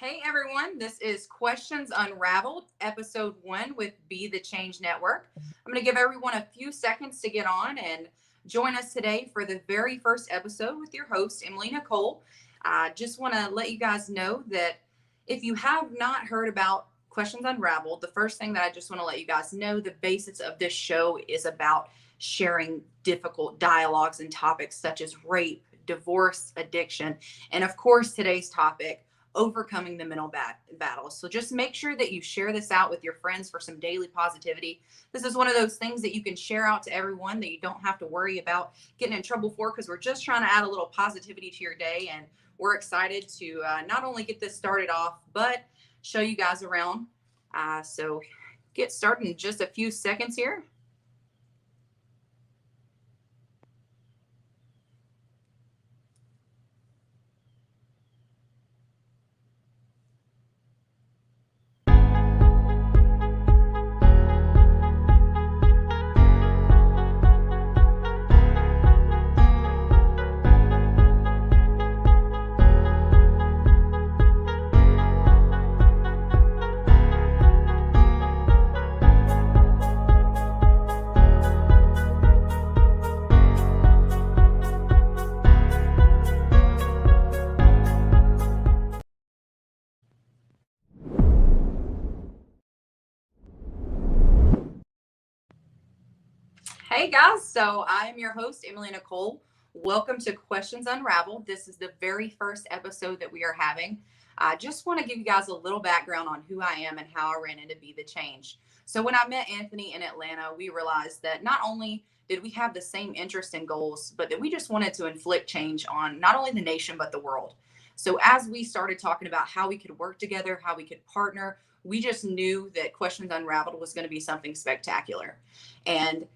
Hey everyone, this is Questions Unraveled, episode 1 with BetheChange Network. I'm going to give everyone a few seconds to get on and join us today for the very first episode with your host, Emily Nicole. I just want to let you guys know that if you have not heard about Questions Unraveled, the first thing that I just want to let you guys know, the basis of this show is about sharing difficult dialogues and topics such as rape, divorce, addiction, and of course, today's topic, overcoming the mental battles. So just make sure that you share this out with your friends for some daily positivity. This is one of those things that you can share out to everyone that you don't have to worry about getting in trouble for, because we're just trying to add a little positivity to your day. And we're excited to not only get this started off, but show you guys around. So get started in just a few seconds here. Hey guys, so I am your host, Emily Nicole. Welcome to Questions Unraveled. This is the very first episode that we are having. I just want to give you guys a little background on who I am and how I ran into BetheChange. So when I met Anthony in Atlanta, we realized that not only did we have the same interests and goals, but that we just wanted to inflict change on not only the nation, but the world. So as we started talking about how we could work together, how we could partner, we just knew that Questions Unraveled was going to be something spectacular. And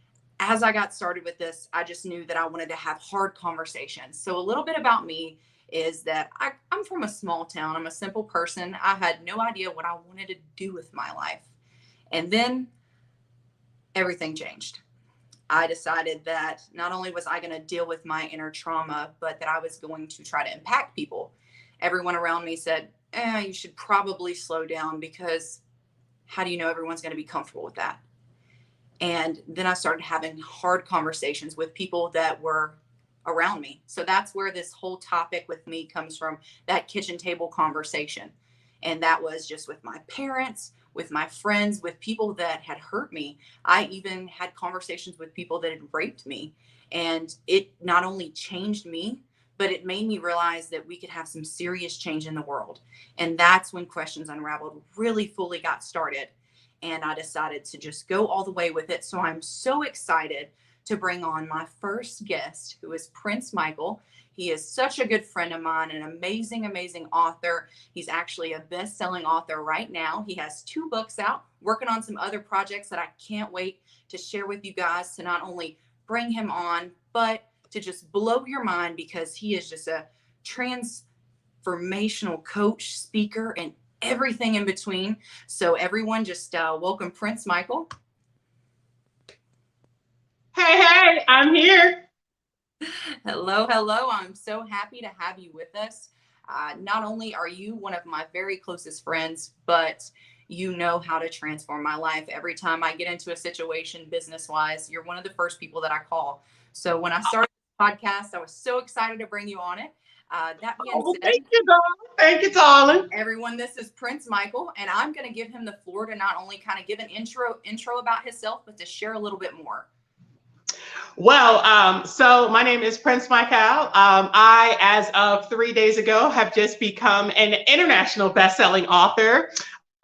as I got started with this, I just knew that I wanted to have hard conversations. So a little bit about me is that I'm from a small town. I'm a simple person. I had no idea what I wanted to do with my life. And then everything changed. I decided that not only was I going to deal with my inner trauma, but that I was going to try to impact people. Everyone around me said, you should probably slow down, because how do you know everyone's going to be comfortable with that? And then I started having hard conversations with people that were around me. So that's where this whole topic with me comes from, that kitchen table conversation. And that was just with my parents, with my friends, with people that had hurt me. I even had conversations with people that had raped me. And it not only changed me, but it made me realize that we could have some serious change in the world. And that's when Questions Unraveled really fully got started. And I decided to just go all the way with it. So I'm so excited to bring on my first guest, who is Prynce Michael. He is such a good friend of mine, an amazing, amazing author. He's actually a best-selling author right now. He has 2 books out, working on some other projects that I can't wait to share with you guys, to not only bring him on, but to just blow your mind, because he is just a transformational coach, speaker, and everything in between. So everyone just welcome Prynce Michael. Hey, I'm here. Hello. I'm so happy to have you with us. Not only are you one of my very closest friends, but you know how to transform my life. Every time I get into a situation business-wise, you're one of the first people that I call. So when I started the podcast, I was so excited to bring you on it. That being said, thank you, darling. Thank you, darling. Everyone, this is Prynce Michael, and I'm going to give him the floor to not only kind of give an intro about himself, but to share a little bit more. Well, so my name is Prynce Michael. I, as of 3 days ago, have just become an international best-selling author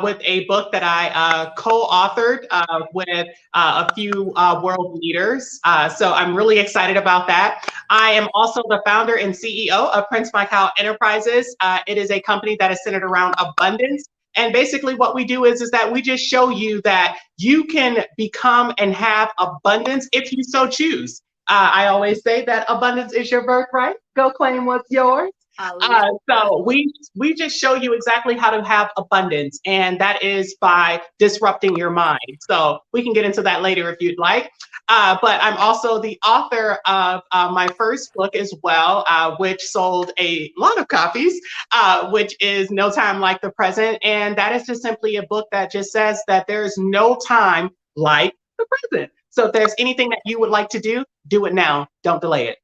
with a book that I co-authored with a few world leaders. So I'm really excited about that. I am also the founder and CEO of Prynce Michael Enterprises. It is a company that is centered around abundance. And basically what we do is that we just show you that you can become and have abundance if you so choose. I always say that abundance is your birthright. Go claim what's yours. I love that. So we just show you exactly how to have abundance, and that is by disrupting your mind. So we can get into that later if you'd like. But I'm also the author of my first book as well, which sold a lot of copies, which is No Time Like the Present. And that is just simply a book that just says that there's no time like the present. So if there's anything that you would like to do it now. Don't delay it.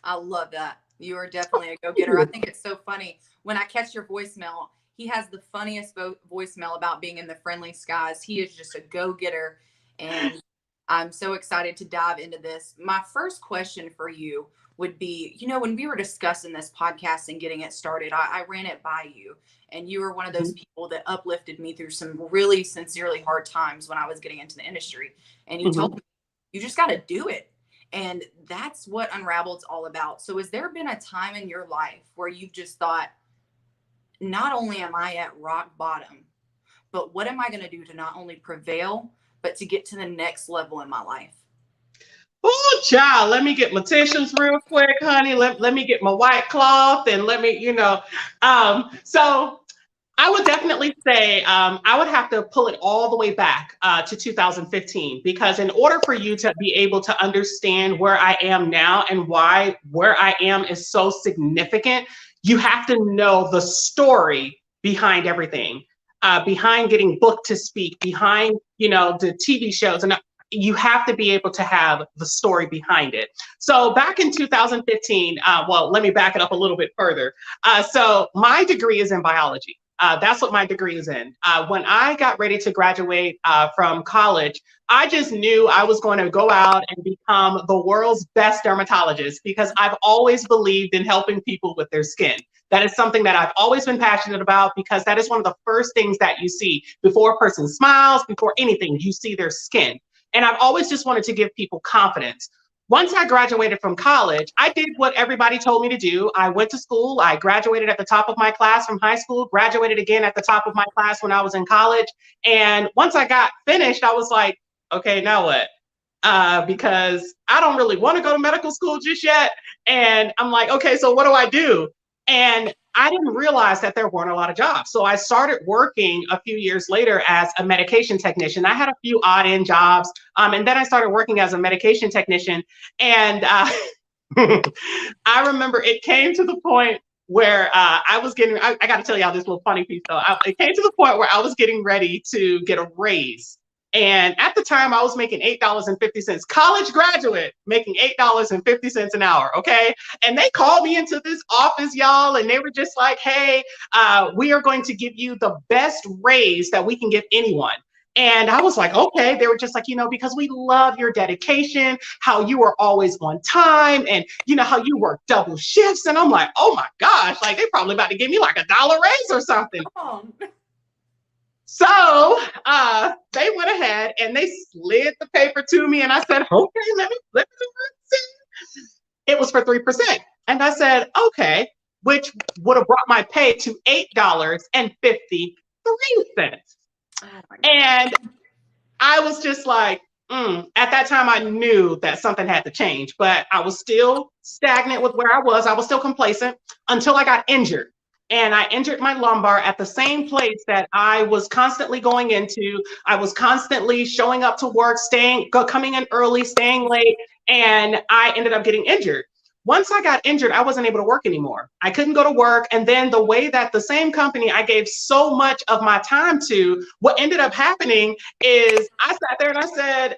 I love that. You are definitely a go-getter. I think it's so funny when I catch your voicemail. He has the funniest voicemail about being in the friendly skies. He is just a go-getter, and I'm so excited to dive into this. My first question for you would be, when we were discussing this podcast and getting it started, I ran it by you, and you were one of those people that uplifted me through some really sincerely hard times when I was getting into the industry. And you told me, you just got to do it. And that's what Unraveled's all about. So has there been a time in your life where you've just thought, not only am I at rock bottom, but what am I going to do to not only prevail, but to get to the next level in my life? Oh, child, let me get my tissues real quick, honey. Let me get my white cloth and let me, So I would definitely say I would have to pull it all the way back to 2015, because in order for you to be able to understand where I am now and why where I am is so significant, you have to know the story behind everything, behind getting booked to speak, behind, the TV shows. And you have to be able to have the story behind it. So back in 2015, well, let me back it up a little bit further. So my degree is in biology. That's what my degree is in. When I got ready to graduate from college, I just knew I was going to go out and become the world's best dermatologist, because I've always believed in helping people with their skin. That is something that I've always been passionate about, because that is one of the first things that you see before a person smiles, before anything, you see their skin. And I've always just wanted to give people confidence. Once I graduated from college, I did what everybody told me to do. I went to school. I graduated at the top of my class from high school, graduated again at the top of my class when I was in college. And once I got finished, I was like, okay, now what? Because I don't really want to go to medical school just yet. And I'm like, okay, so what do I do? And I didn't realize that there weren't a lot of jobs. So I started working a few years later as a medication technician. I had a few odd end jobs. And then I started working as a medication technician. And I remember it came to the point where I got to tell y'all this little funny piece though. It came to the point where I was getting ready to get a raise. And at the time I was making $8.50, college graduate making $8.50 an hour. Okay. And they called me into this office, y'all, and they were just like, hey, we are going to give you the best raise that we can give anyone. And I was like, okay. They were just like, because we love your dedication, how you are always on time, and how you work double shifts. And I'm like, oh my gosh, like they probably about to give me like $1 raise or something. So they went ahead and they slid the paper to me, and I said, okay, let me see. It was for 3%. And I said, okay, which would have brought my pay to $8.53. And I was just like, at that time, I knew that something had to change, but I was still stagnant with where I was. I was still complacent until I got injured. And I injured my lumbar at the same place that I was constantly going into. I was constantly showing up to work, coming in early, staying late, and I ended up getting injured. Once I got injured, I wasn't able to work anymore. I couldn't go to work. And then the way that the same company I gave so much of my time to, what ended up happening is I sat there and I said,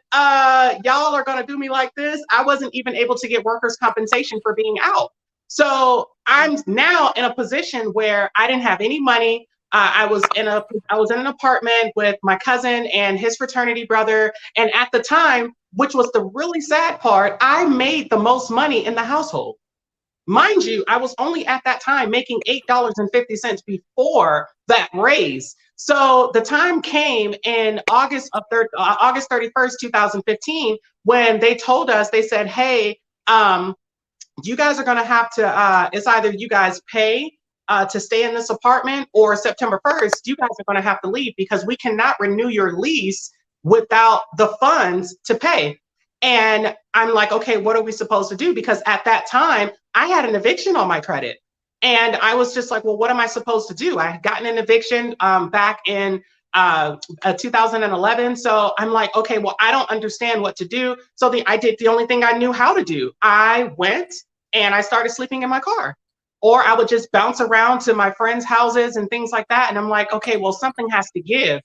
y'all are going to do me like this. I wasn't even able to get workers' compensation for being out. So I'm now in a position where I didn't have any money. I was in an apartment with my cousin and his fraternity brother. And at the time, which was the really sad part, I made the most money in the household. Mind you, I was only at that time making $8.50 before that raise. So the time came in August 31st, 2015, when they told us, they said, hey, you guys are going to have to, it's either you guys pay to stay in this apartment, or September 1st, you guys are going to have to leave, because we cannot renew your lease without the funds to pay. And I'm like, okay, what are we supposed to do? Because at that time, I had an eviction on my credit. And I was just like, well, what am I supposed to do? I had gotten an eviction back in 2011. So I'm like, okay, well, I don't understand what to do. So I did the only thing I knew how to do. I went and I started sleeping in my car. Or I would just bounce around to my friends' houses and things like that. And I'm like, okay, well, something has to give.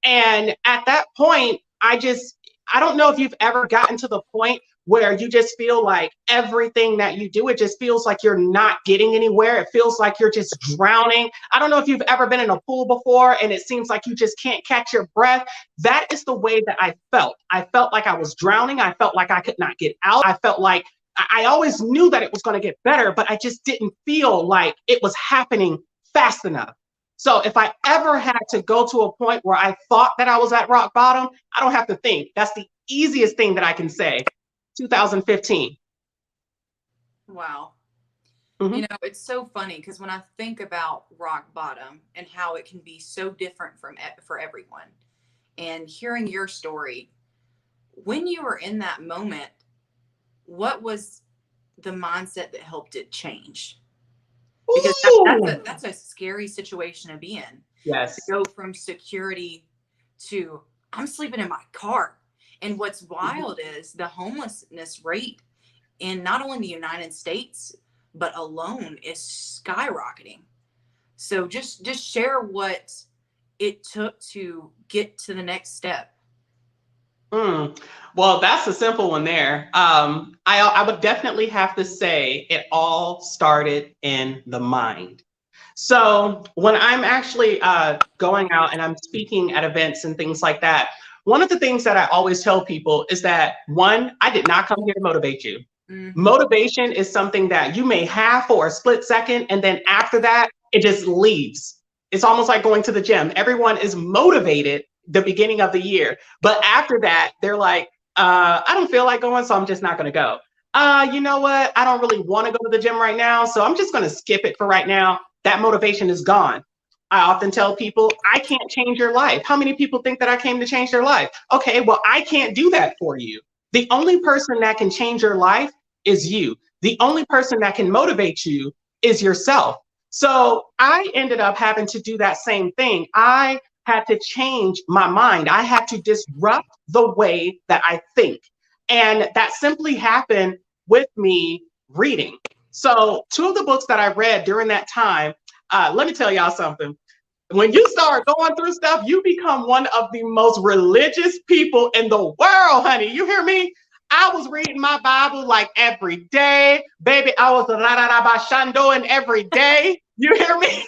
And at that point, I don't know if you've ever gotten to the point where you just feel like everything that you do, it just feels like you're not getting anywhere. It feels like you're just drowning. I don't know if you've ever been in a pool before and it seems like you just can't catch your breath. That is the way that I felt. I felt like I was drowning. I felt like I could not get out. I felt like I always knew that it was going to get better, but I just didn't feel like it was happening fast enough. So if I ever had to go to a point where I thought that I was at rock bottom, I don't have to think. That's the easiest thing that I can say. 2015. Wow. Mhm. You know, it's so funny because when I think about rock bottom and how it can be so different for everyone, and hearing your story, when you were in that moment, what was the mindset that helped it change? Because Ooh. that's a scary situation to be in. To Yes. go from security to I'm sleeping in my car. And what's wild is the homelessness rate in not only the United States, but alone is skyrocketing. So just share what it took to get to the next step. Well, that's a simple one there. I would definitely have to say it all started in the mind. So when I'm actually going out and I'm speaking at events and things like that, one of the things that I always tell people is that one, I did not come here to motivate you. Mm-hmm. Motivation is something that you may have for a split second, and then after that, it just leaves. It's almost like going to the gym. Everyone is motivated the beginning of the year, but after that, they're like, I don't feel like going, so I'm just not going to go. You know what? I don't really want to go to the gym right now, so I'm just going to skip it for right now. That motivation is gone. I often tell people, I can't change your life. How many people think that I came to change their life? Okay, well, I can't do that for you. The only person that can change your life is you. The only person that can motivate you is yourself. So I ended up having to do that same thing. I had to change my mind. I had to disrupt the way that I think. And that simply happened with me reading. So, two of the books that I read during that time, let me tell y'all something. When you start going through stuff, you become one of the most religious people in the world, honey. You hear me? I was reading my Bible like every day. Baby, I was shandoing every day. You hear me?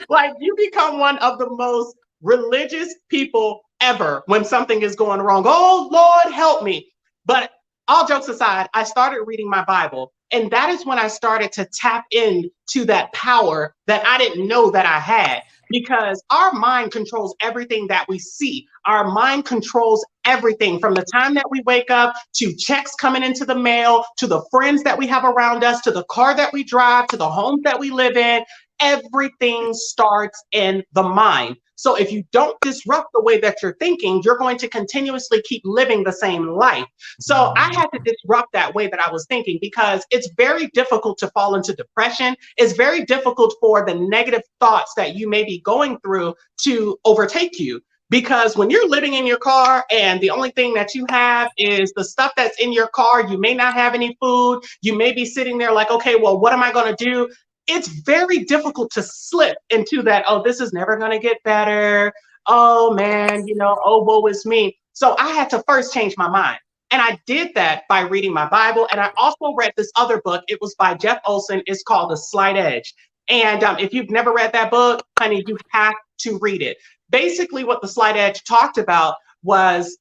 Like, you become one of the most religious people ever when something is going wrong. Oh, Lord, help me. But all jokes aside, I started reading my Bible. And that is when I started to tap into that power that I didn't know that I had, because our mind controls everything that we see. Our mind controls everything from the time that we wake up to checks coming into the mail, to the friends that we have around us, to the car that we drive, to the homes that we live in. Everything starts in the mind. So if you don't disrupt the way that you're thinking, you're going to continuously keep living the same life. So I had to disrupt that way that I was thinking, because it's very difficult to fall into depression. It's very difficult for the negative thoughts that you may be going through to overtake you. Because when you're living in your car and the only thing that you have is the stuff that's in your car, you may not have any food. You may be sitting there like, okay, well, what am I going to do? It's very difficult to slip into that, oh, this is never going to get better. Oh, man, oh, woe is me. So I had to first change my mind. And I did that by reading my Bible. And I also read this other book. It was by Jeff Olson. It's called The Slight Edge. And if you've never read that book, honey, you have to read it. Basically, what The Slight Edge talked about was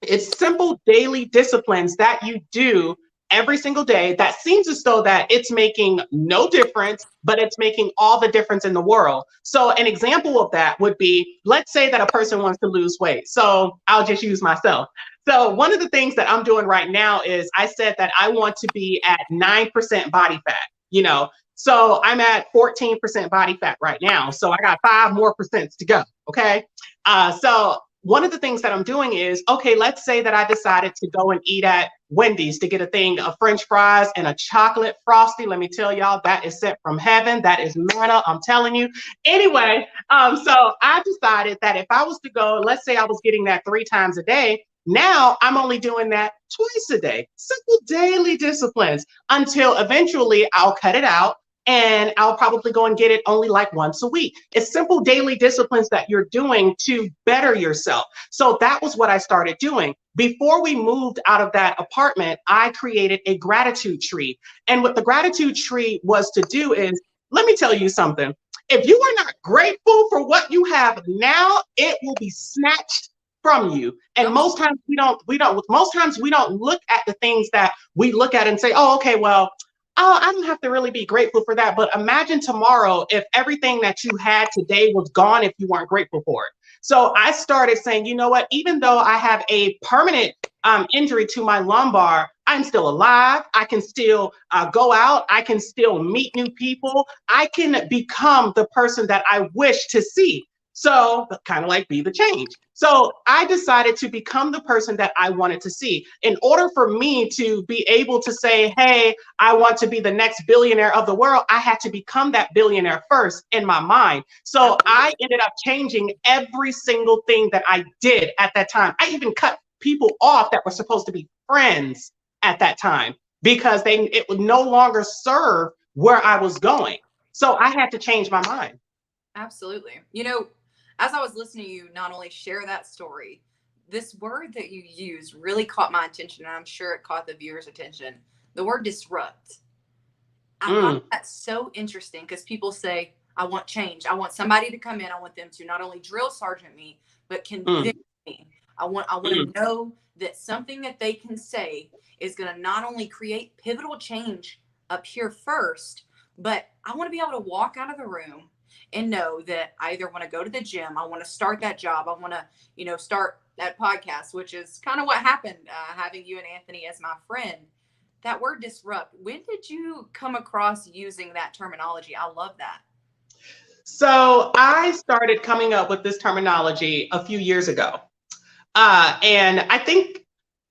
it's simple daily disciplines that you do every single day that seems as though that it's making no difference, but it's making all the difference in the world. So an example of that would be, let's say that a person wants to lose weight. So I'll just use myself. So one of the things that I'm doing right now is I said that I want to be at 9% body fat, so I'm at 14% body fat right now. So I got 5 more percents to go. Okay. So one of the things that I'm doing is, okay, let's say that I decided to go and eat at Wendy's to get a thing of French fries and a chocolate frosty. Let me tell y'all, that is sent from heaven. That is manna, I'm telling you. Anyway, so I decided that if I was to go, let's say I was getting that 3 times a day, now I'm only doing that twice a day. Simple daily disciplines until eventually I'll cut it out and I'll probably go and get it only like once a week. It's simple daily disciplines that you're doing to better yourself. So that was what I started doing. Before we moved out of that apartment, I created a gratitude tree. And what the gratitude tree was to do is, let me tell you something. If you are not grateful for what you have now, it will be snatched from you. And most times we don't look at the things that we look at and say, oh, okay, well, oh, I don't have to really be grateful for that. But imagine tomorrow if everything that you had today was gone if you weren't grateful for it. So I started saying, you know what, even though I have a permanent injury to my lumbar, I'm still alive. I can still go out. I can still meet new people. I can become the person that I wish to see. So kind of like be the change. So I decided to become the person that I wanted to see. In order for me to be able to say, hey, I want to be the next billionaire of the world, I had to become that billionaire first in my mind. So I ended up changing every single thing that I did at that time. I even cut people off that were supposed to be friends at that time because it would no longer serve where I was going. So I had to change my mind. Absolutely. You know, as I was listening to you not only share that story, this word that you used really caught my attention, and I'm sure it caught the viewer's attention. The word disrupt. I find that so interesting because people say, I want change. I want somebody to come in. I want them to not only drill sergeant me, but convince me. I want to know that something that they can say is going to not only create pivotal change up here first, but I want to be able to walk out of the room and know that I either want to go to the gym, I want to start that job, I want to, you know, start that podcast, which is kind of what happened having you and Anthony as my friend. That word disrupt, when did you come across using that terminology? I love that. So I started coming up with this terminology a few years ago. And I think,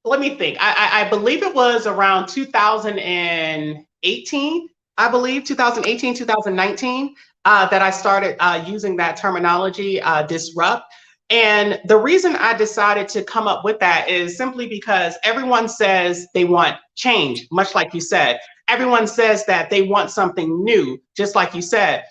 let me think, I believe it was around 2018, I believe 2018, 2019. That I started using that terminology, disrupt. And the reason I decided to come up with that is simply because everyone says they want change, much like you said. Everyone says that they want something new, just like you said.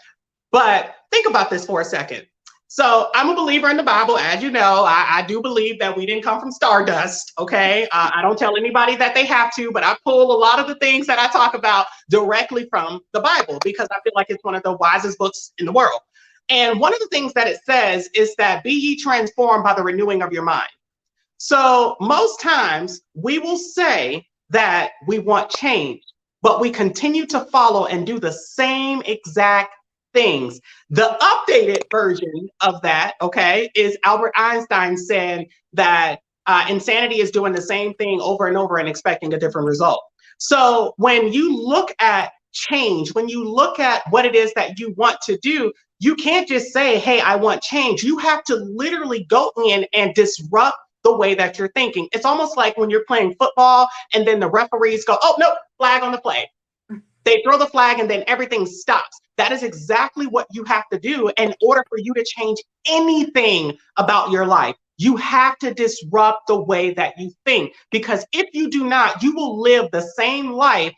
But think about this for a second. So I'm a believer in the Bible, as you know. I do believe that we didn't come from stardust, okay? I don't tell anybody that they have to, but I pull a lot of the things that I talk about directly from the Bible because I feel like it's one of the wisest books in the world. And one of the things that it says is that be ye transformed by the renewing of your mind. So most times we will say that we want change, but we continue to follow and do the same exact things. The updated version of that, okay, is Albert Einstein saying that insanity is doing the same thing over and over and expecting a different result. So when you look at change, when you look at what it is that you want to do, you can't just say, hey, I want change. You have to literally go in and disrupt the way that you're thinking. It's almost like when you're playing football and then the referees go, oh, no, flag on the play. They throw the flag and then everything stops. That is exactly what you have to do in order for you to change anything about your life. You have to disrupt the way that you think, because if you do not, you will live the same life.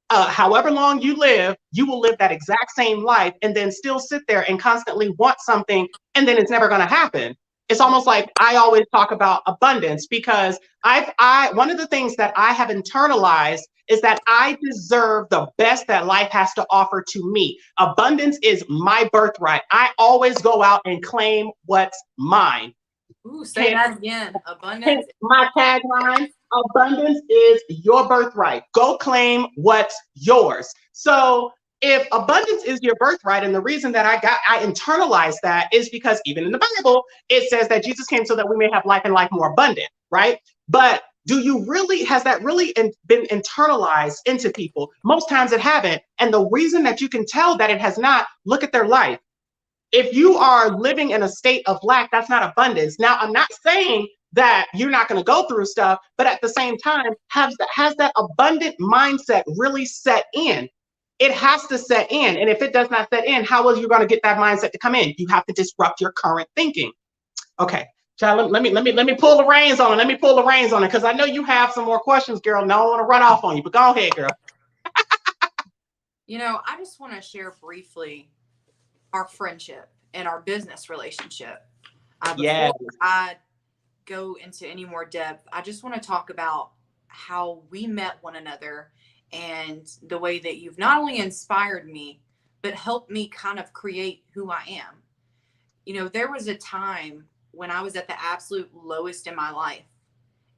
However long you will live that exact same life and then still sit there and constantly want something, and then it's never going to happen. It's almost like I always talk about abundance because one of the things that I have internalized is that I deserve the best that life has to offer to me. Abundance is my birthright. I always go out and claim what's mine. Ooh, say that again. Abundance. My tagline, abundance is your birthright. Go claim what's yours. So if abundance is your birthright, and the reason that I internalized that is because even in the Bible, it says that Jesus came so that we may have life and life more abundant, right? But has that really been internalized into people? Most times it haven't. And the reason that you can tell that it has not, look at their life. If you are living in a state of lack, that's not abundance. Now, I'm not saying that you're not going to go through stuff, but at the same time, has that abundant mindset really set in? It has to set in. And if it does not set in, how are you going to get that mindset to come in? You have to disrupt your current thinking. Okay. Child, let me pull the reins on it. Let me pull the reins on it, because I know you have some more questions, girl. No, I don't want to run off on you, but go ahead, girl. I just want to share briefly our friendship and our business relationship. Before I go into any more depth, I just want to talk about how we met one another and the way that you've not only inspired me, but helped me kind of create who I am. There was a time when I was at the absolute lowest in my life,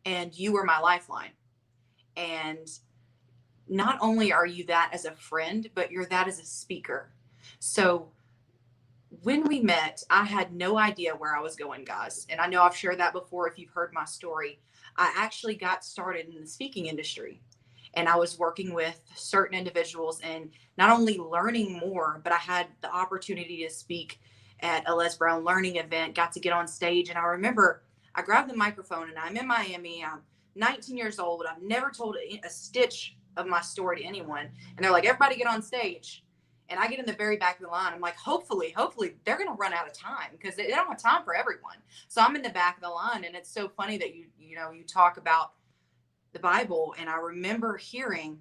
and you were my lifeline. And not only are you that as a friend, but you're that as a speaker. So when we met, I had no idea where I was going, guys. And I know I've shared that before if you've heard my story. I actually got started in the speaking industry, and I was working with certain individuals and not only learning more, but I had the opportunity to speak at a Les Brown learning event, got to get on stage. And I remember I grabbed the microphone, and I'm in Miami. I'm 19 years old. I've never told a stitch of my story to anyone. And they're like, everybody get on stage. And I get in the very back of the line. I'm like, hopefully they're going to run out of time, because they don't have time for everyone. So I'm in the back of the line. And it's so funny that you talk about the Bible. And I remember hearing,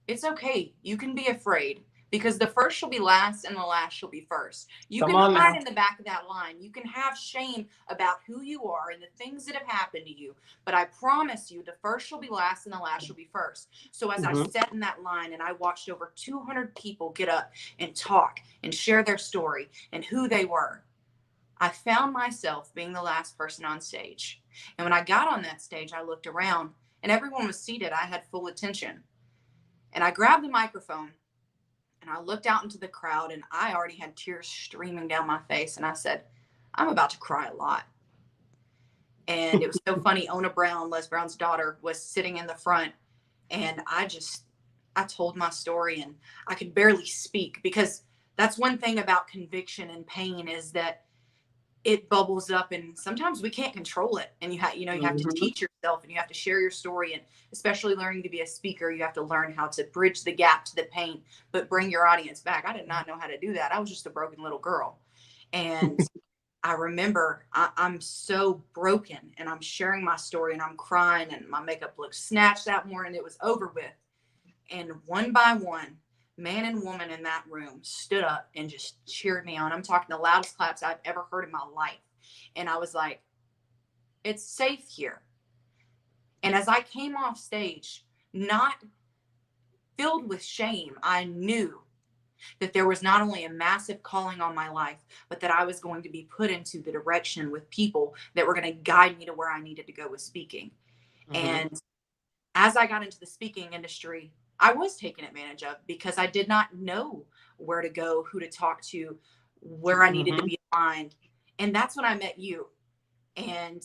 it's okay. You can be afraid, because the first shall be last and the last shall be first. You can hide in the back of that line. You can have shame about who you are and the things that have happened to you. But I promise you, the first shall be last and the last shall be first. So as I sat in that line and I watched over 200 people get up and talk and share their story and who they were, I found myself being the last person on stage. And when I got on that stage, I looked around and everyone was seated. I had full attention. And I grabbed the microphone and I looked out into the crowd, and I already had tears streaming down my face. And I said, I'm about to cry a lot. And it was so funny. Ona Brown, Les Brown's daughter, was sitting in the front. And I told my story, and I could barely speak, because that's one thing about conviction and pain, is that it bubbles up, and sometimes we can't control it. And you have to teach yourself, and you have to share your story. And especially learning to be a speaker, you have to learn how to bridge the gap to the pain, but bring your audience back. I did not know how to do that. I was just a broken little girl. And I remember I'm so broken, and I'm sharing my story, and I'm crying, and my makeup looked snatched that morning. It was over with. And one by one, man and woman in that room stood up and just cheered me on. I'm talking the loudest claps I've ever heard in my life. And I was like, it's safe here. And as I came off stage, not filled with shame, I knew that there was not only a massive calling on my life, but that I was going to be put into the direction with people that were going to guide me to where I needed to go with speaking. And as I got into the speaking industry, I was taken advantage of, because I did not know where to go, who to talk to, where I needed to be aligned. And that's when I met you. And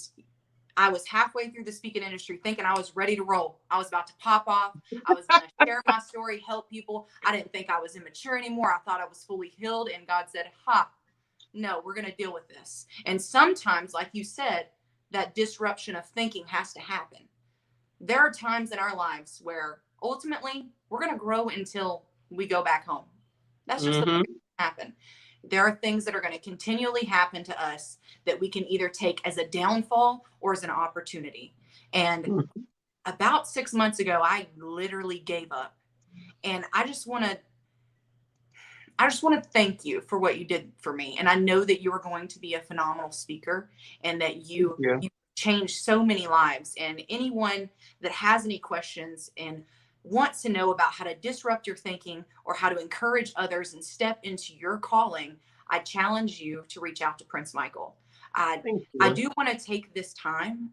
I was halfway through the speaking industry thinking I was ready to roll. I was about to pop off. I was going to share my story, help people. I didn't think I was immature anymore. I thought I was fully healed. And God said, no, we're going to deal with this. And sometimes, like you said, that disruption of thinking has to happen. There are times in our lives where ultimately we're going to grow until we go back home. That's just the thing that happen. There are things that are going to continually happen to us that we can either take as a downfall or as an opportunity. And about 6 months ago, I literally gave up. And I just want to thank you for what you did for me. And I know that you are going to be a phenomenal speaker, and that you changed so many lives. And anyone that has any questions and wants to know about how to disrupt your thinking or how to encourage others and step into your calling, I challenge you to reach out to Prynce Michael. I do want to take this time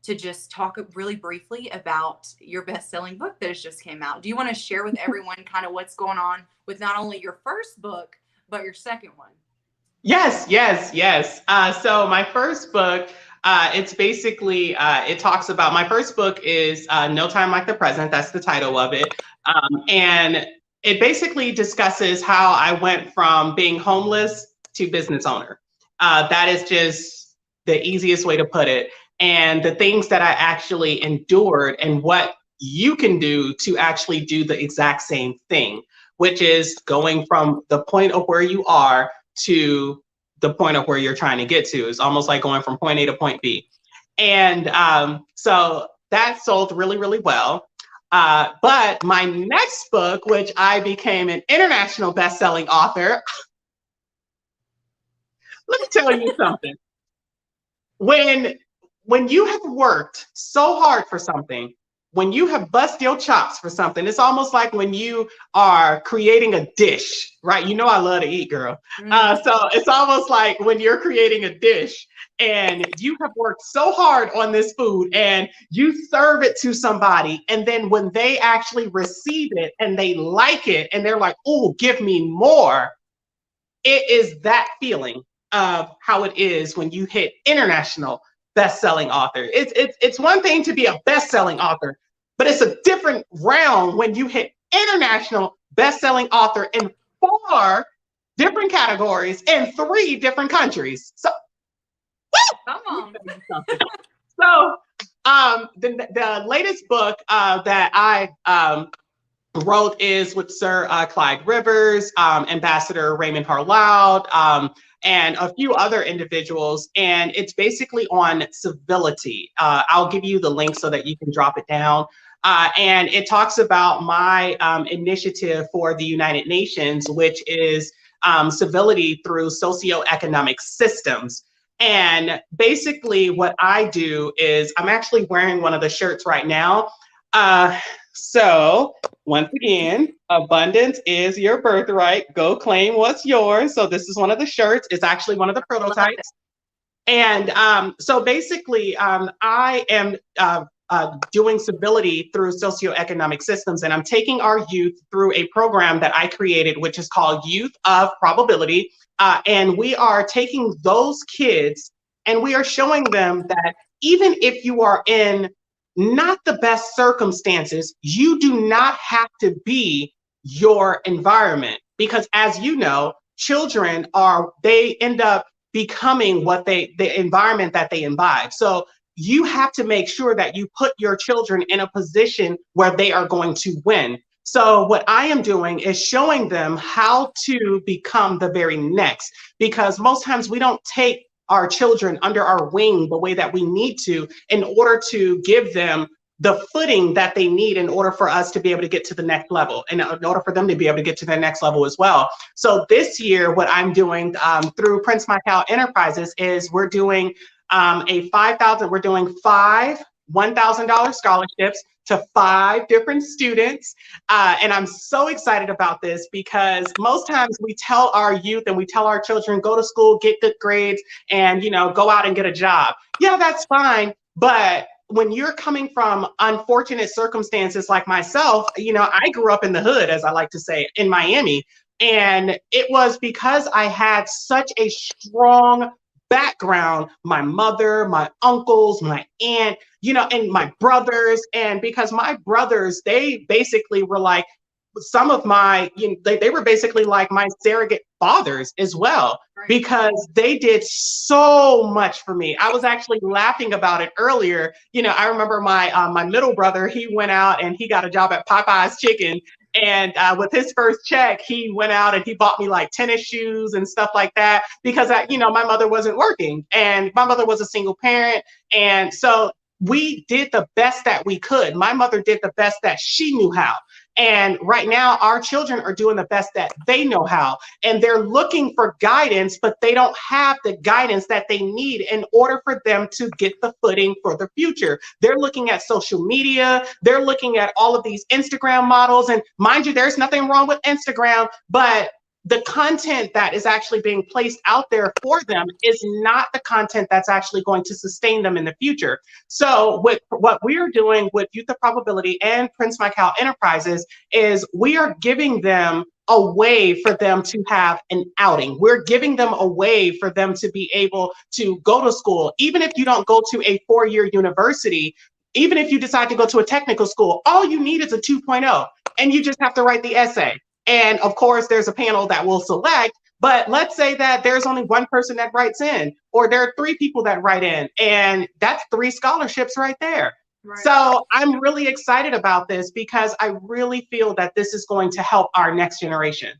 to just talk really briefly about your best-selling book that has just came out. Do you want to share with everyone kind of what's going on with not only your first book, but your second one? Yes. So my first book, it's basically, it talks about, my first book is No Time Like the Present. That's the title of it. And it basically discusses how I went from being homeless to business owner. That is just the easiest way to put it, and the things that I actually endured and what you can do to actually do the exact same thing, which is going from the point of where you are to the point of where you're trying to get to. It's almost like going from point A to point B. And so that sold really, really well. But my next book, which I became an international best-selling author, let me tell you something. When you have worked so hard for something, when you have bust your chops for something, it's almost like when you are creating a dish, right? You know I love to eat, girl. So it's almost like when you're creating a dish and you have worked so hard on this food and you serve it to somebody, and then when they actually receive it and they like it and they're like, oh, give me more. It is that feeling of how it is when you hit international best-selling author. It's one thing to be a best-selling author, but it's a different realm when you hit international best-selling author in 4 different categories in 3 different countries. So, come on. So, the latest book that I wrote is with Sir Clyde Rivers, Ambassador Raymond Harloud, and a few other individuals. And it's basically on civility. I'll give you the link so that you can drop it down. And it talks about my initiative for the United Nations, which is civility through socioeconomic systems. And basically what I do is, I'm actually wearing one of the shirts right now. So once again, abundance is your birthright. Go claim what's yours. So this is one of the shirts. It's actually one of the prototypes. And so basically, I am doing civility through socioeconomic systems, and I'm taking our youth through a program that I created, which is called Youth of Probability. And we are taking those kids and we are showing them that even if you are in not the best circumstances, you do not have to be your environment, because as you know, children they end up becoming the environment that they imbibe. So you have to make sure that you put your children in a position where they are going to win. So what I am doing is showing them how to become the very next, because most times we don't take our children under our wing the way that we need to in order to give them the footing that they need in order for us to be able to get to the next level, and in order for them to be able to get to their next level as well. So this year, what I'm doing through Prynce Michael Enterprises is we're doing we're doing 5 $1,000 scholarships to 5 different students. And I'm so excited about this because most times we tell our youth and we tell our children, go to school, get good grades, and, go out and get a job. Yeah, that's fine. But when you're coming from unfortunate circumstances like myself, I grew up in the hood, as I like to say, in Miami. And it was because I had such a strong background, my mother, my uncles, my aunt, and my brothers. And because my brothers, they basically were like some of my, they were basically like my surrogate fathers as well, because they did so much for me. I was actually laughing about it earlier. I remember my middle brother, he went out and he got a job at Popeye's Chicken. And with his first check, he went out and he bought me like tennis shoes and stuff like that, because my mother wasn't working and my mother was a single parent. And so we did the best that we could. My mother did the best that she knew how. And right now, our children are doing the best that they know how. And they're looking for guidance, but they don't have the guidance that they need in order for them to get the footing for the future. They're looking at social media. They're looking at all of these Instagram models. And mind you, there's nothing wrong with Instagram, but the content that is actually being placed out there for them is not the content that's actually going to sustain them in the future. So what we are doing with Youth of Probability and Prynce Michael Enterprises is we are giving them a way for them to have an outing. We're giving them a way for them to be able to go to school. Even if you don't go to a 4-year university, even if you decide to go to a technical school, all you need is a 2.0, and you just have to write the essay. And of course, there's a panel that will select, but let's say that there's only one person that writes in. or there are 3 people that write in, and that's 3 scholarships right there. Right. So I'm really excited about this because I really feel that this is going to help our next generation.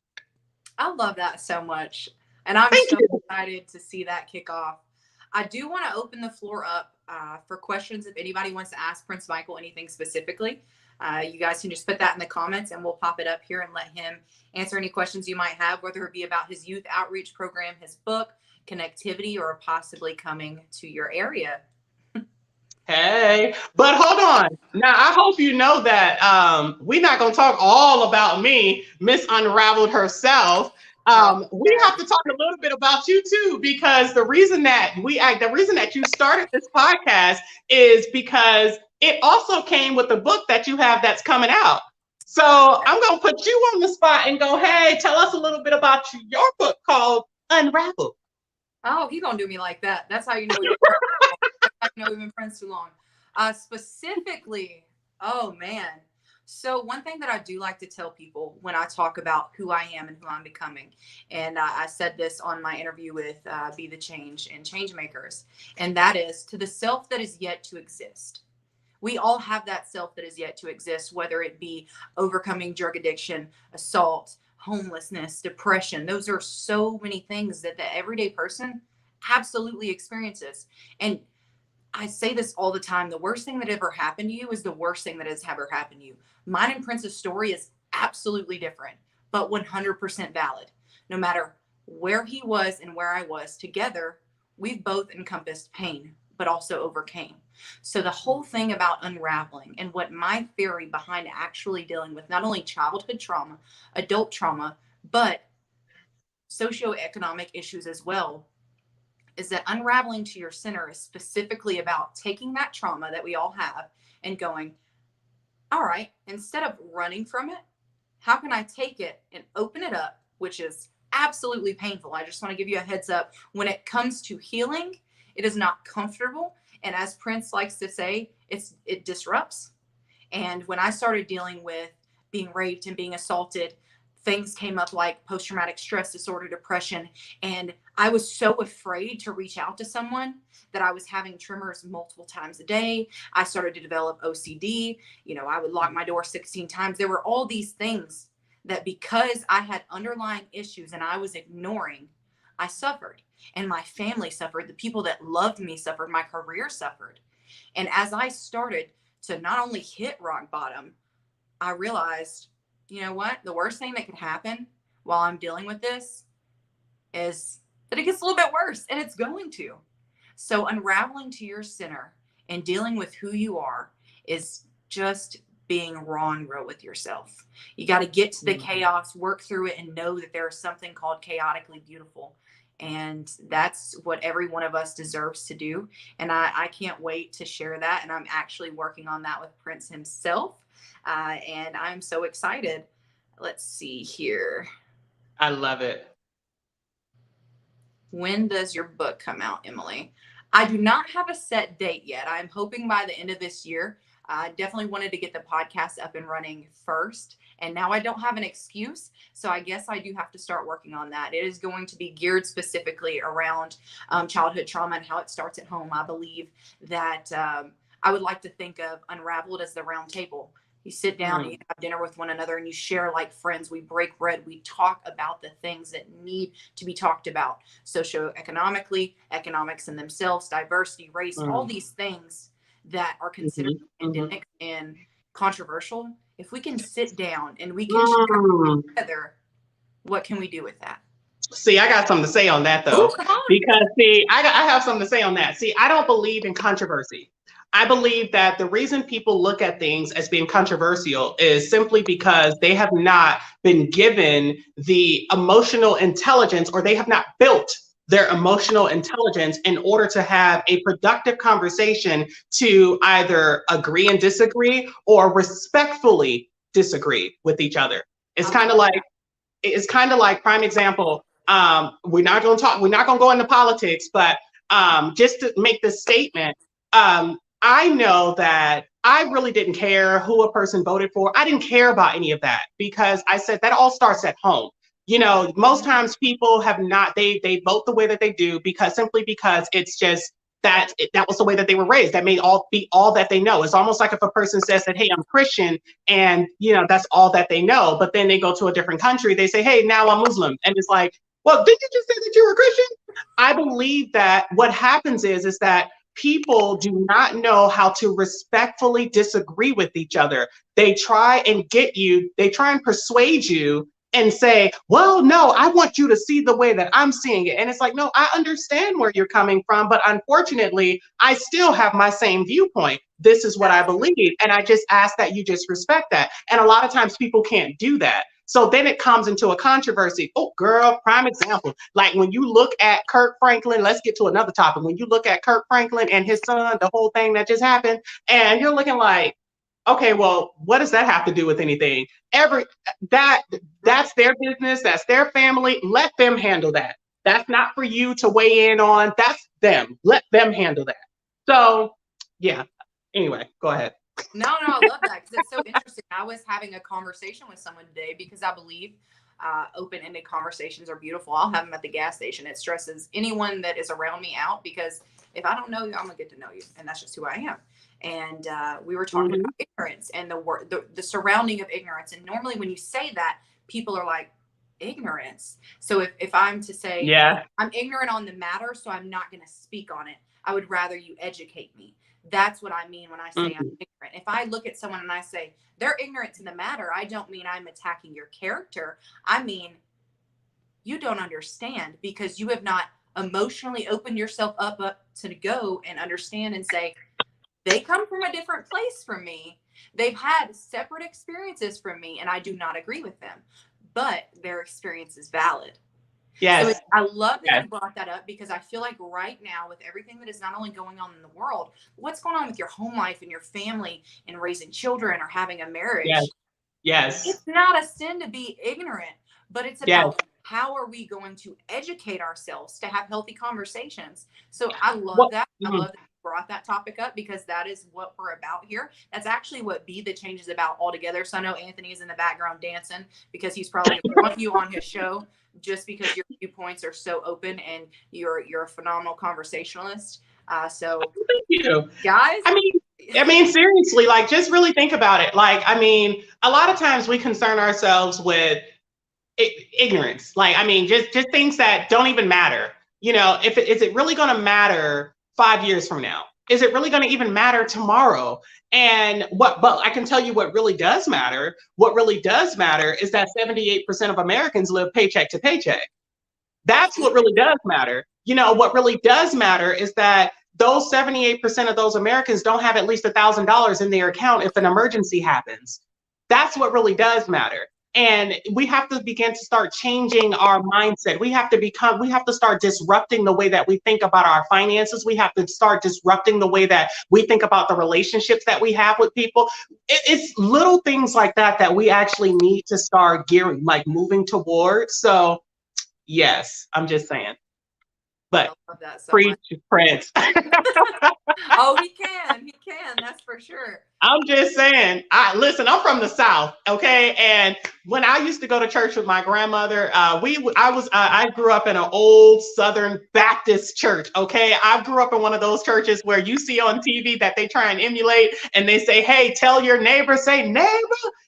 I love that so much. And I'm Thank so you. excited to see that kick off. I do want to open the floor up for questions. If anybody wants to ask Prynce Michael anything specifically, you guys can just put that in the comments and we'll pop it up here and let him answer any questions you might have, whether it be about his youth outreach program, his book, connectivity, or possibly coming to your area. Hey, but hold on. Now, I hope you know that we're not going to talk all about me, Miss Unraveled herself. We have to talk a little bit about you too, because the reason that you started this podcast is because it also came with the book that you have that's coming out. So I'm going to put you on the spot and go, hey, tell us a little bit about your book called Unraveled. Oh, he gonna do me like that. That's how you know we've been friends too long. Specifically, oh man. So one thing that I do like to tell people when I talk about who I am and who I'm becoming, and I said this on my interview with BetheChange and Change Makers, and that is to the self that is yet to exist. We all have that self that is yet to exist, whether it be overcoming drug addiction, assault, homelessness, depression. Those are so many things that the everyday person absolutely experiences. And I say this all the time. The worst thing that ever happened to you is the worst thing that has ever happened to you. Mine and Prynce's story is absolutely different, but 100% valid. No matter where he was and where I was, together, we've both encompassed pain, but also overcame. So the whole thing about unraveling and what my theory behind actually dealing with not only childhood trauma, adult trauma, but socioeconomic issues as well, is that unraveling to your center is specifically about taking that trauma that we all have and going, all right, instead of running from it, how can I take it and open it up, which is absolutely painful. I just want to give you a heads up. When it comes to healing, it is not comfortable. And as Prynce likes to say, it disrupts. And when I started dealing with being raped and being assaulted, things came up like post-traumatic stress disorder, depression. And I was so afraid to reach out to someone that I was having tremors multiple times a day. I started to develop OCD. I would lock my door 16 times. There were all these things that because I had underlying issues and I was ignoring, I suffered. And my family suffered. The people that loved me suffered. My career suffered. And as I started to not only hit rock bottom, I realized, you know what? The worst thing that could happen while I'm dealing with this is that it gets a little bit worse, and it's going to. So unraveling to your center and dealing with who you are is just being raw and real with yourself. You got to get to the chaos, work through it, and know that there's something called chaotically beautiful. And that's what every one of us deserves to do. And I can't wait to share that. And I'm actually working on that with Prynce himself. And I'm so excited. Let's see here. I love it. When does your book come out, Emily? I do not have a set date yet. I'm hoping by the end of this year. I definitely wanted to get the podcast up and running first. And now I don't have an excuse. So I guess I do have to start working on that. It is going to be geared specifically around childhood trauma and how it starts at home. I believe that I would like to think of Unraveled as the round table. You sit down and you have dinner with one another and you share like friends. We break bread. We talk about the things that need to be talked about socioeconomically, economics in themselves, diversity, race, all these things that are considered pandemic and controversial. If we can sit down and we can share together, what can we do with that? See, I got something to say on that though. Because I have something to say on that. See, I don't believe in controversy. I believe that the reason people look at things as being controversial is simply because they have not been given the emotional intelligence, or they have not built their emotional intelligence in order to have a productive conversation to either agree and disagree or respectfully disagree with each other. It's kind of like prime example. We're not going to go into politics, but just to make this statement, I know that I really didn't care who a person voted for. I didn't care about any of that because I said that all starts at home. Most times people have not, they vote the way that they do simply because it's just that was the way that they were raised. That may all be all that they know. It's almost like if a person says that, hey, I'm Christian, and that's all that they know. But then they go to a different country, they say, hey, now I'm Muslim. And it's like, well, did you just say that you were Christian? I believe that what happens is that people do not know how to respectfully disagree with each other. They try and persuade you and say, well, no, I want you to see the way that I'm seeing it. And it's like, no, I understand where you're coming from, but unfortunately, I still have my same viewpoint. This is what I believe. And I just ask that you just respect that. And a lot of times people can't do that. So then it comes into a controversy. Oh, girl, prime example. Like when you look at Kirk Franklin, let's get to another topic. When you look at Kirk Franklin and his son, the whole thing that just happened, and you're looking like, okay, well, what does that have to do with anything? That's their business. That's their family. Let them handle that. That's not for you to weigh in on. That's them. Let them handle that. So, yeah. Anyway, go ahead. No, I love that because it's so interesting. I was having a conversation with someone today because I believe open-ended conversations are beautiful. I'll have them at the gas station. It stresses anyone that is around me out because if I don't know you, I'm gonna get to know you, and that's just who I am. And we were talking about ignorance and the surrounding of ignorance. And normally when you say that, people are like, ignorance. So if I'm to say, yeah, I'm ignorant on the matter, so I'm not going to speak on it, I would rather you educate me. That's what I mean when I say I'm ignorant. If I look at someone and I say they're ignorant to the matter, I don't mean I'm attacking your character. I mean, you don't understand because you have not emotionally opened yourself up to go and understand and say, they come from a different place from me. They've had separate experiences from me, and I do not agree with them, but their experience is valid. Yes. So I love that you brought that up because I feel like right now with everything that is not only going on in the world, what's going on with your home life and your family and raising children or having a marriage. Yes. It's not a sin to be ignorant, but it's about how are we going to educate ourselves to have healthy conversations. So I love that. I love that you brought that topic up because that is what we're about here. That's actually what BetheChange is about altogether. So I know Anthony is in the background dancing because he's probably want you on his show just because your viewpoints are so open and you're a phenomenal conversationalist. So thank you, guys. I mean, seriously, like just really think about it. Like, I mean, a lot of times we concern ourselves with ignorance. Like, I mean, just things that don't even matter. Is it really going to matter 5 years from now? Is it really going to even matter tomorrow? And but I can tell you what really does matter. What really does matter is that 78% of Americans live paycheck to paycheck. That's what really does matter. What really does matter is that those 78% of those Americans don't have at least $1,000 in their account if an emergency happens. That's what really does matter. And we have to begin to start changing our mindset. We have to start disrupting the way that we think about our finances. We have to start disrupting the way that we think about the relationships that we have with people. It's little things like that we actually need to start moving towards. So yes, I'm just saying. But preach, Prynce. Oh, he can. That's for sure. I'm just saying. Listen, I'm from the South, okay? And when I used to go to church with my grandmother, I grew up in an old Southern Baptist church, okay? I grew up in one of those churches where you see on TV that they try and emulate, and they say, "Hey, tell your neighbor, say neighbor."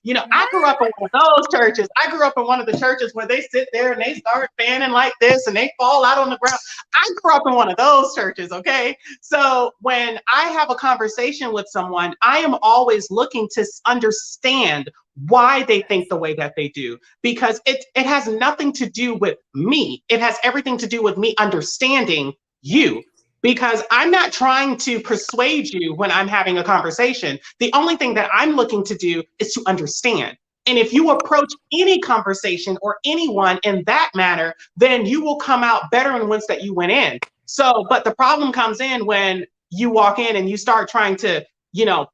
I grew up in one of those churches. I grew up in one of the churches where they sit there and they start fanning like this, and they fall out on the ground. I grew up in one of those churches, okay? So when I have a conversation with someone, I am always looking to understand why they think the way that they do, because it has nothing to do with me. It has everything to do with me understanding you, because I'm not trying to persuade you when I'm having a conversation. The only thing that I'm looking to do is to understand. And if you approach any conversation or anyone in that manner, then you will come out better in once that you went in. So, but the problem comes in when you walk in and you start trying to,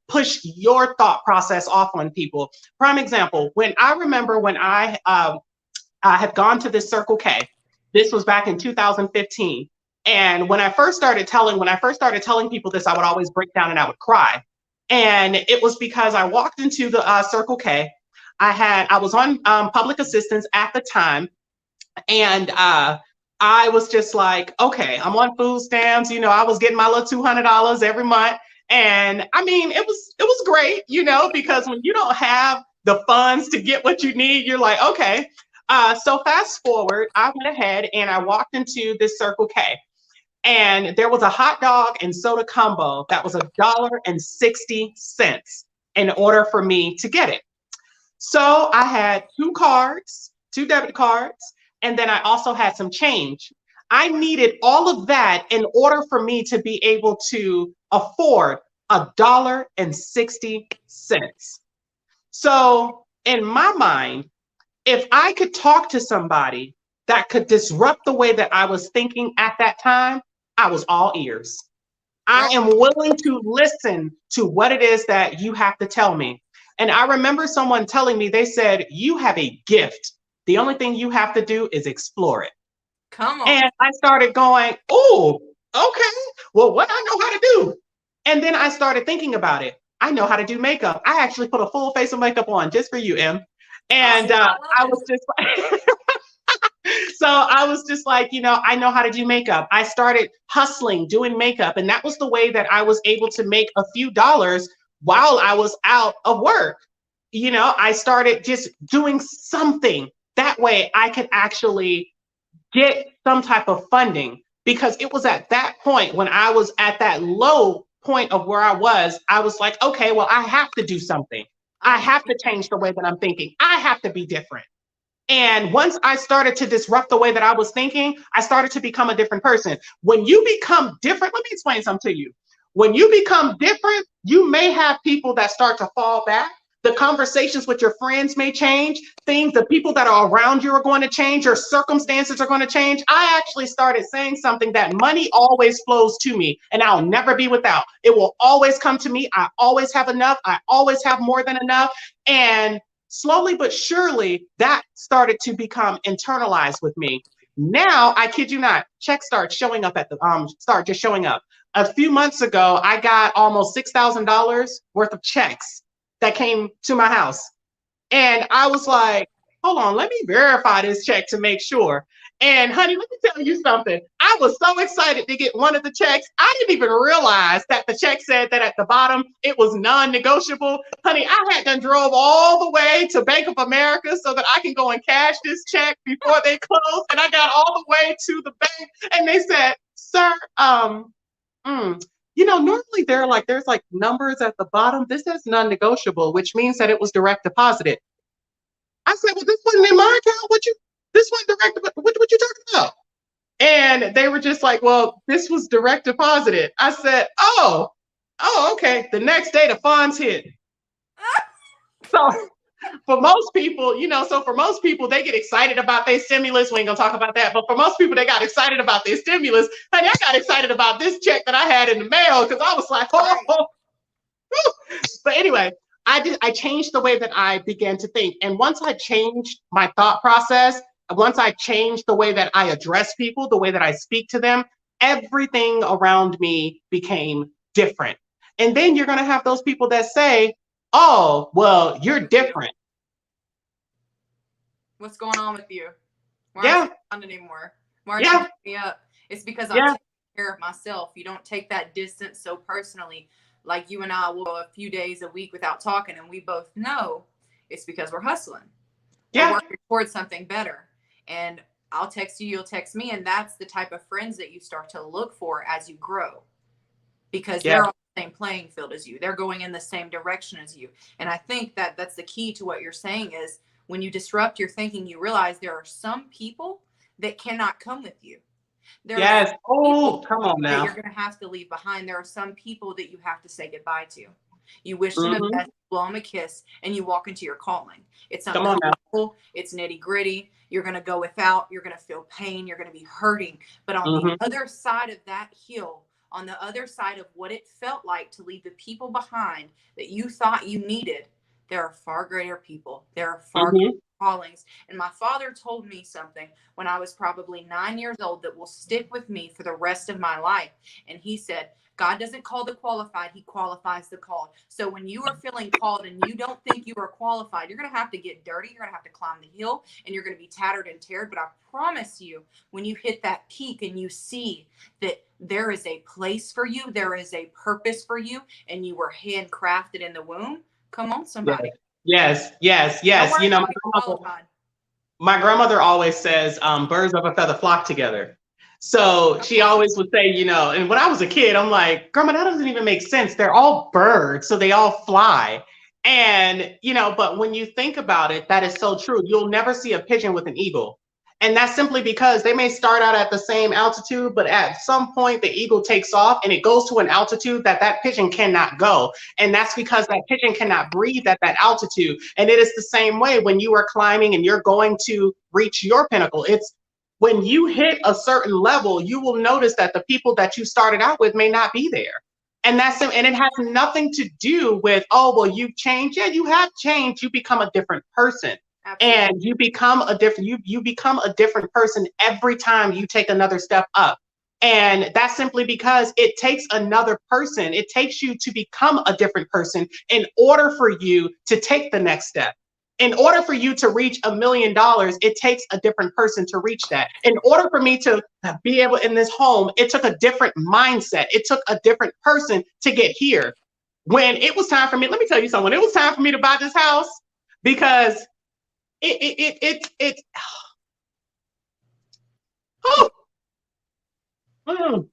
push your thought process off on people. Prime example, when I had gone to this Circle K, this was back in 2015. And when I first started telling people this, I would always break down and I would cry. And it was because I walked into the Circle K. I was on public assistance at the time, And I was just like, okay, I'm on food stamps. I was getting my little $200 every month. And I mean, it was great, because when you don't have the funds to get what you need, you're like, okay. So fast forward, I went ahead and I walked into this Circle K, and there was a hot dog and soda combo that was $1.60 in order for me to get it. So I had two cards, two debit cards, and then I also had some change. I needed all of that in order for me to be able to afford $1.60. So in my mind, if I could talk to somebody that could disrupt the way that I was thinking at that time, I was all ears. I Right. am willing to listen to what it is that you have to tell me. And I remember someone telling me, they said, you have a gift. The only thing you have to do is explore it. Come on. And I started going, oh, okay. Well, what I know how to do. And then I started thinking about it. I know how to do makeup. I actually put a full face of makeup on just for you, Em. And I love I it. was just like, so I was just like, I know how to do makeup. I started hustling, doing makeup. And that was the way that I was able to make a few dollars while I was out of work. I started just doing something. That way I could actually get some type of funding, because it was at that point when I was at that low point of where I was like, okay, well, I have to do something. I have to change the way that I'm thinking. I have to be different. And once I started to disrupt the way that I was thinking, I started to become a different person. When you become different, let me explain something to you. When you become different, you may have people that start to fall back. The conversations with your friends may change. The people that are around you are going to change. Your circumstances are going to change. I actually started saying something, that money always flows to me and I'll never be without. It will always come to me. I always have enough. I always have more than enough. And slowly but surely, that started to become internalized with me. Now, I kid you not, checks start showing up start just showing up. A few months ago, I got almost $6,000 worth of checks that came to my house. And I was like, hold on, let me verify this check to make sure. And honey, let me tell you something. I was so excited to get one of the checks. I didn't even realize that the check said that at the bottom it was non-negotiable. Honey, I had done drove all the way to Bank of America so that I can go and cash this check before they close. And I got all the way to the bank and they said, sir, normally there's like numbers at the bottom. This says non-negotiable, which means that it was direct deposited. I said, well, this wasn't in my account. This wasn't direct. What you talking about? And they were just like, well, this was direct deposited. I said, oh, okay. The next day, the funds hit. So for most people, they get excited about their stimulus. We ain't gonna talk about that. But for most people, they got excited about their stimulus. Honey, I got excited about this check that I had in the mail because I was like, oh. But anyway, I changed the way that I began to think. And once I changed my thought process, once I changed the way that I address people, the way that I speak to them, everything around me became different. And then you're going to have those people that say, oh, well, you're different. What's going on with you? Why Yeah. aren't you around anymore? Why aren't Yeah. you picking me up? It's because I'm Yeah. taking care of myself. You don't take that distance so personally. Like you and I will go a few days a week without talking, and we both know it's because we're hustling. We're Yeah. working towards something better. And I'll text you, you'll text me, and that's the type of friends that you start to look for as you grow, because Yeah. they're on the same playing field as you. They're going in the same direction as you. And I think that that's the key to what you're saying is when you disrupt your thinking, you realize there are some people that cannot come with you. There are Yes. some Oh, people come on that now. you're going to have to leave behind. There are some people that you have to say goodbye to. You wish them the Mhm. best, blow them a kiss, and you walk into your calling. It's Come on now. uncomfortable. It's nitty gritty. You're going to go without. You're going to feel pain. You're going to be hurting. But on the Mhm. other side of that hill, on the other side of what it felt like to leave the people behind that you thought you needed, there are far greater people. There are far greater Mm-hmm. callings. And my father told me something when I was probably 9 years old that will stick with me for the rest of my life. And he said, God doesn't call the qualified, he qualifies the called. So when you are feeling called and you don't think you are qualified, you're going to have to get dirty. You're going to have to climb the hill and you're going to be tattered and teared. But I promise you, when you hit that peak and you see that there is a place for you, there is a purpose for you, and you were handcrafted in the womb, come on, Yes, somebody. yes, yes, Don't yes. worry You know, about being qualified. my grandmother always says, birds of a feather flock together. So Come she on. always would say, and when I was a kid, I'm like, Grandma, that doesn't even make sense. They're all birds, so they all fly. And, but when you think about it, that is so true. You'll never see a pigeon with an eagle. And that's simply because they may start out at the same altitude, but at some point the eagle takes off and it goes to an altitude that pigeon cannot go. And that's because that pigeon cannot breathe at that altitude. And it is the same way when you are climbing and you're going to reach your pinnacle. It's when you hit a certain level, you will notice that the people that you started out with may not be there. And it has nothing to do with, oh, well, you've changed. Yeah, you have changed. You become a different person. Absolutely. And you become a different person every time you take another step up. And that's simply because it takes another person. It takes you to become a different person in order for you to take the next step. In order for you to reach $1 million, it takes a different person to reach that. In order for me to be able in this home, it took a different mindset. It took a different person to get here. When it was time for me, let me tell you something. When it was time for me to buy this house, because it oh, mm,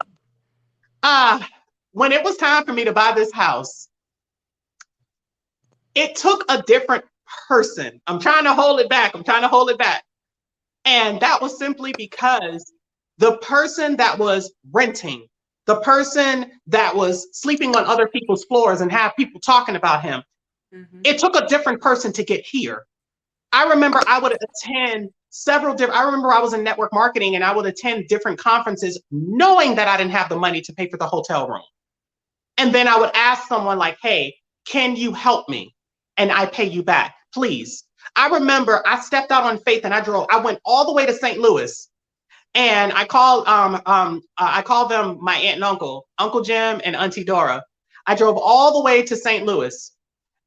when it was time for me to buy this house, it took a different person. I'm trying to hold it back. And that was simply because the person that was renting, the person that was sleeping on other people's floors and have people talking about him, it took a different person to get here. I remember I would attend I remember I was in network marketing and I would attend different conferences knowing that I didn't have the money to pay for the hotel room. And then I would ask someone like, hey, can you help me? And I pay you back, please. I remember I stepped out on faith and I went all the way to St. Louis and I called them my aunt and Uncle Jim and Auntie Dora. I drove all the way to St. Louis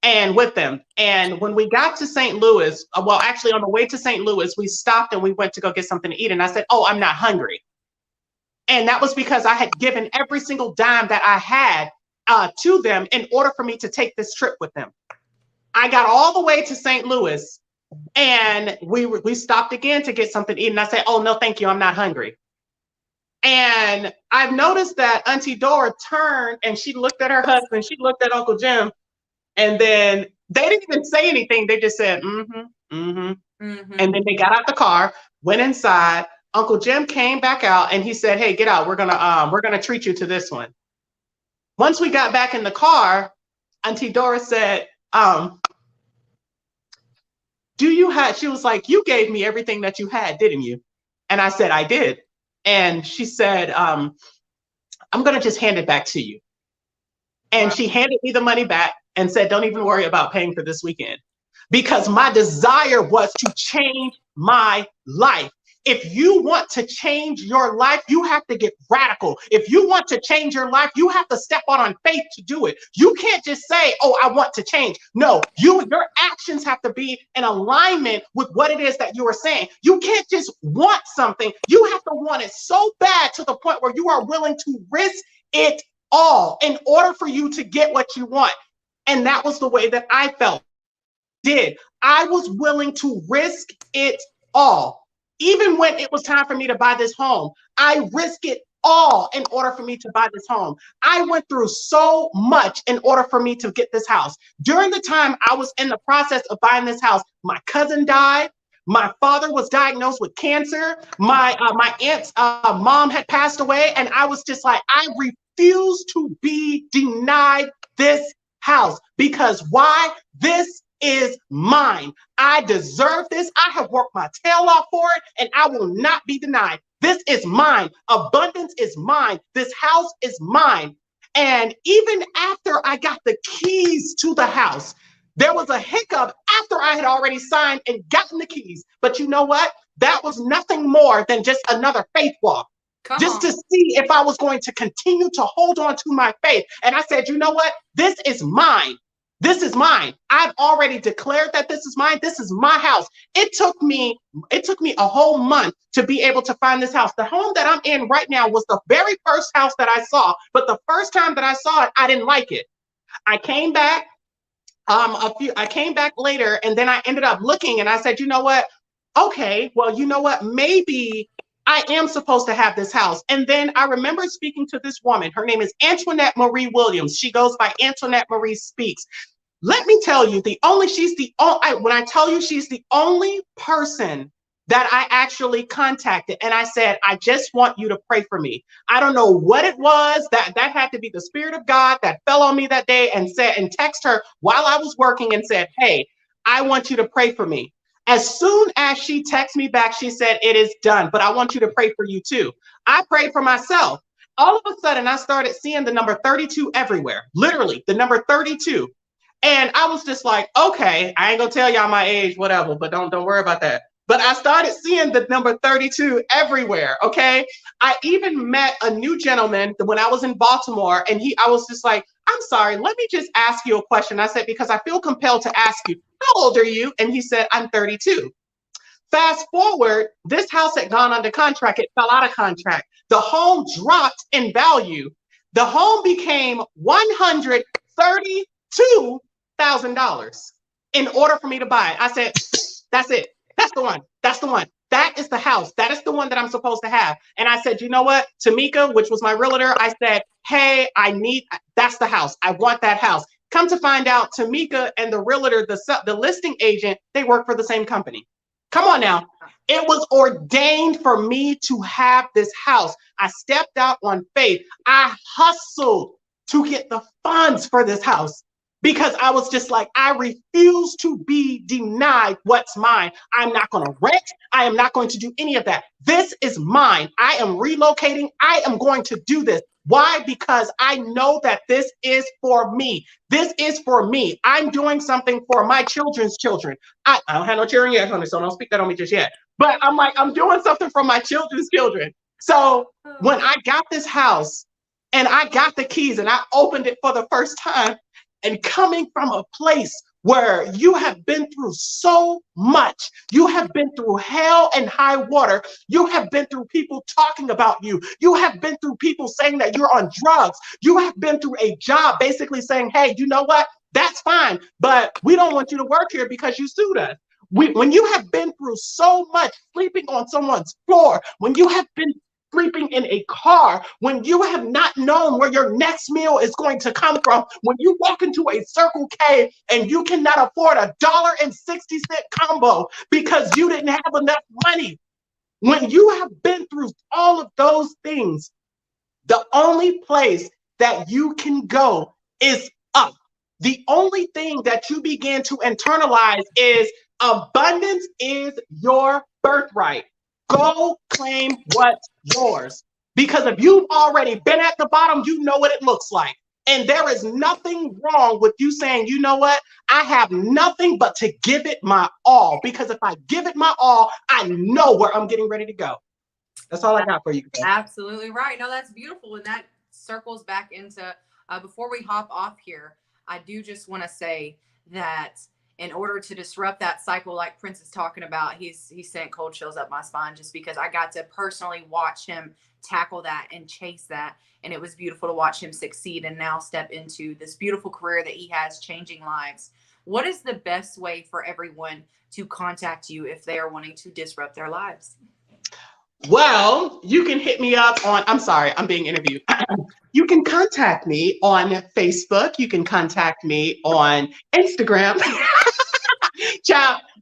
and with them. And when we got to St. Louis, well, actually on the way to St. Louis, we stopped and we went to go get something to eat. And I said, oh, I'm not hungry. And that was because I had given every single dime that I had to them in order for me to take this trip with them. I got all the way to St. Louis and we stopped again to get something to eat. And I said, oh, no, thank you. I'm not hungry. And I've noticed that Auntie Dora turned and she looked at her husband. She looked at Uncle Jim. And then they didn't even say anything. They just said, And then they got out the car, went inside. Uncle Jim came back out and he said, hey, get out. We're gonna treat you to this one. Once we got back in the car, Auntie Dora said, she was like, you gave me everything that you had, didn't you? And I said, I did. And she said, I'm gonna just hand it back to you. And she handed me the money back and said, don't even worry about paying for this weekend. Because my desire was to change my life. If you want to change your life, you have to get radical. If you want to change your life, you have to step out on faith to do it. You can't just say, oh, I want to change. No, your actions have to be in alignment with what it is that you are saying. You can't just want something. You have to want it so bad to the point where you are willing to risk it all in order for you to get what you want. And that was the way that I felt. I was willing to risk it all. Even when it was time for me to buy this home, I risked it all in order for me to buy this home. I went through so much in order for me to get this house. During the time I was in the process of buying this house, my cousin died. My father was diagnosed with cancer. My aunt's mom had passed away. And I was just like, I refuse to be denied this house. Because why? This is mine. I deserve this. I have worked my tail off for it, and I will not be denied. This is mine. Abundance is mine. This house is mine. And even after I got the keys to the house, There was a hiccup after I had already signed and gotten the keys. But you know what? That was nothing more than just another faith walk. Come Just on. to see if I was going to continue to hold on to my faith. And I said, you know what? This is mine. This is mine. I've already declared that this is mine. This is my house. It took me a whole month to be able to find this house. The home that I'm in right now was the very first house that I saw, but the first time that I saw it, I didn't like it. I came back I came back later, and then I ended up looking and I said, you know what? Okay, well, you know what? Maybe I am supposed to have this house. And then I remember speaking to this woman. Her name is Antoinette Marie Williams. She goes by Antoinette Marie Speaks. Let me tell you, when I tell you she's the only person that I actually contacted, and I said, I just want you to pray for me. I don't know what it was, that had to be the Spirit of God that fell on me that day, and text her while I was working and said, hey, I want you to pray for me. As soon as she texted me back, she said, it is done, but I want you to pray for you too. I prayed for myself. All of a sudden, I started seeing the number 32 everywhere, literally the number 32. And I was just like, okay, I ain't gonna tell y'all my age, whatever, but don't worry about that. But I started seeing the number 32 everywhere, okay? I even met a new gentleman when I was in Baltimore, and I was just like, I'm sorry, let me just ask you a question. I said, because I feel compelled to ask you, how old are you? And he said, I'm 32. Fast forward, this house had gone under contract. It fell out of contract. The home dropped in value. The home became $132,000 in order for me to buy it. I said, that's it. That's the one. That's the one. That is the house. That is the one that I'm supposed to have. And I said, you know what? Tamika, which was my realtor, I said, hey, that's the house. I want that house. Come to find out, Tamika and the realtor, the listing agent, they work for the same company. Come on now. It was ordained for me to have this house. I stepped out on faith. I hustled to get the funds for this house, because I was just like, I refuse to be denied what's mine. I'm not going to rent. I am not going to do any of that. This is mine. I am relocating. I am going to do this. Why? Because I know that this is for me. This is for me. I'm doing something for my children's children. I don't have no children yet, honey, so don't speak that on me just yet. But I'm like, I'm doing something for my children's children. So when I got this house and I got the keys and I opened it for the first time, and coming from a place where you have been through so much, you have been through hell and high water, you have been through people talking about you, you have been through people saying that you're on drugs, you have been through a job basically saying, hey, you know what, that's fine, but we don't want you to work here because you sued us. When you have been through so much, sleeping on someone's floor, when you have been sleeping in a car, when you have not known where your next meal is going to come from, when you walk into a Circle K and you cannot afford $1.60 combo because you didn't have enough money, when you have been through all of those things, the only place that you can go is up. The only thing that you begin to internalize is abundance is your birthright. Go claim what's yours. Because if you've already been at the bottom, you know what it looks like. And there is nothing wrong with you saying, you know what? I have nothing but to give it my all. Because if I give it my all, I know where I'm getting ready to go. That's all I got for you. Absolutely right. No, that's beautiful. And that circles back into, before we hop off here, I do just want to say that in order to disrupt that cycle, like Prynce is talking about, he sent cold chills up my spine just because I got to personally watch him tackle that and chase that. And it was beautiful to watch him succeed and now step into this beautiful career that he has, changing lives. What is the best way for everyone to contact you if they are wanting to disrupt their lives? Well, you can hit me up on, I'm sorry, I'm being interviewed. You can contact me on Facebook. You can contact me on Instagram.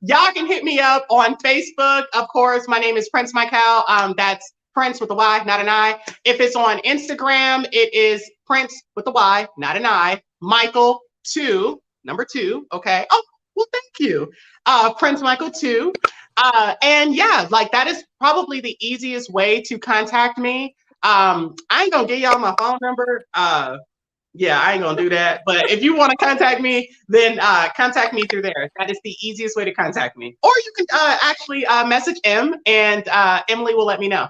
Y'all can hit me up on Facebook. Of course, my name is Prynce Michael. That's Prynce with a Y, not an I. If it's on Instagram, it is Prynce with a Y, not an I. Michael 2, number 2. Okay. Oh, well, thank you. Prynce Michael 2. And yeah, like that is probably the easiest way to contact me. I ain't gonna give y'all my phone number. Yeah, I ain't gonna do that. But if you want to contact me, then contact me through there. That is the easiest way to contact me. Or you can actually message M, and Emily will let me know.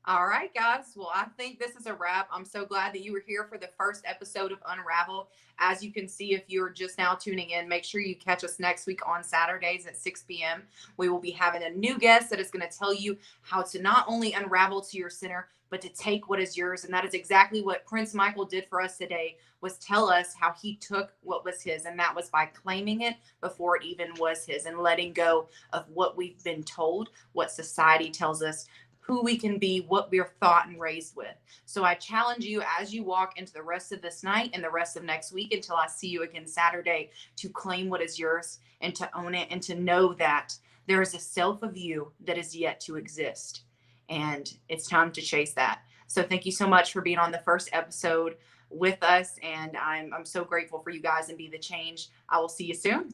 All right, guys. Well, I think this is a wrap. I'm so glad that you were here for the first episode of Unravel. As you can see, if you're just now tuning in, make sure you catch us next week on Saturdays at 6 p.m. We will be having a new guest that is going to tell you how to not only unravel to your center, but to take what is yours. And that is exactly what Prynce Michael did for us today, was tell us how he took what was his. And that was by claiming it before it even was his, and letting go of what we've been told, what society tells us, who we can be, what we're thought and raised with. So I challenge you, as you walk into the rest of this night and the rest of next week until I see you again Saturday, to claim what is yours and to own it, and to know that there is a self of you that is yet to exist. And it's time to chase that. So thank you so much for being on the first episode with us. And I'm so grateful for you guys, and Be the Change. I will see you soon.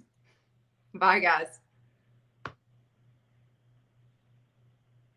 Bye, guys.